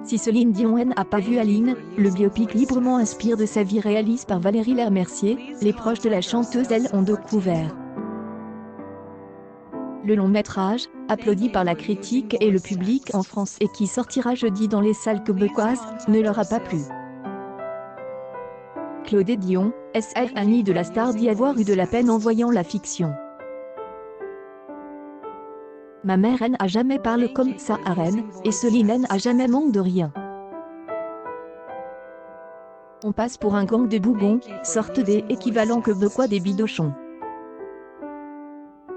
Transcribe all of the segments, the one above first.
Si Céline Dion n'a pas vu Aline, le biopic librement inspire de sa vie réalisé par Valérie Lemercier, les proches de la chanteuse ont découvert. Le long métrage, applaudi par la critique et le public en France et qui sortira jeudi dans les salles québécoises, ne leur a pas plu. Claudette Dion, est-ce un nid de la star d'y avoir eu de la peine en voyant la fiction? Ma mère n'a jamais parlé comme ça à Rennes, et Céline n'a jamais manqué de rien. On passe pour un gang de bougons, sorte des équivalents québécois des bidochons.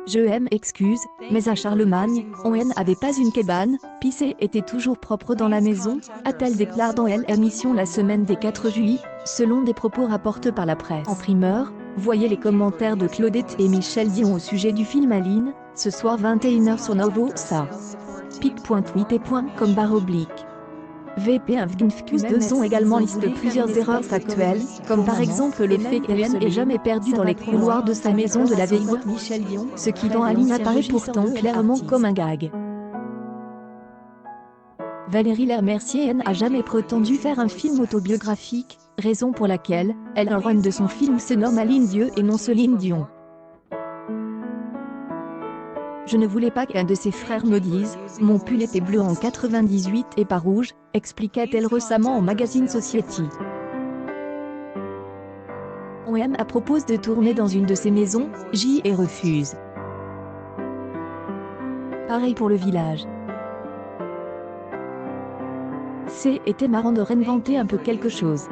Je m'excuse, mais à Charlemagne, on n'avait pas une cabane, pis était toujours propre dans la maison, a-t-elle déclaré dans l'émission La Semaine des 4 juillet, selon des propos rapportés par la presse. En primeur, voyez les commentaires de Claudette et Michel Dion au sujet du film Aline, ce soir 21h sur Novo Ça. pic.twitter.com/. VP1 ont également listé plusieurs erreurs factuelles, comme par exemple le fait qu'Hélène n'ait jamais perdu dans les couloirs de sa maison de la veille, ce qui dans Aline apparaît pourtant clairement comme un gag. Valérie Lemercier n'a jamais prétendu faire un film autobiographique, raison pour laquelle, le run de son film se nomme Aline Dieu et non Céline Dion. Je ne voulais pas qu'un de ses frères me dise « Mon pull était bleu en 98 et pas rouge », expliqua-t-elle récemment au magazine Society. On a propose de tourner dans une de ses maisons, J et refuse. Pareil pour le village. C'était marrant de réinventer un peu quelque chose.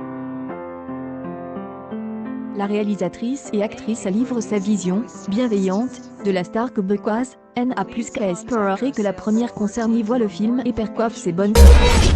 La réalisatrice et actrice livre sa vision, bienveillante, de la star québécoise, n'a plus qu'à espérer que la première concernée voit le film et perçoive ses bonnes critiques.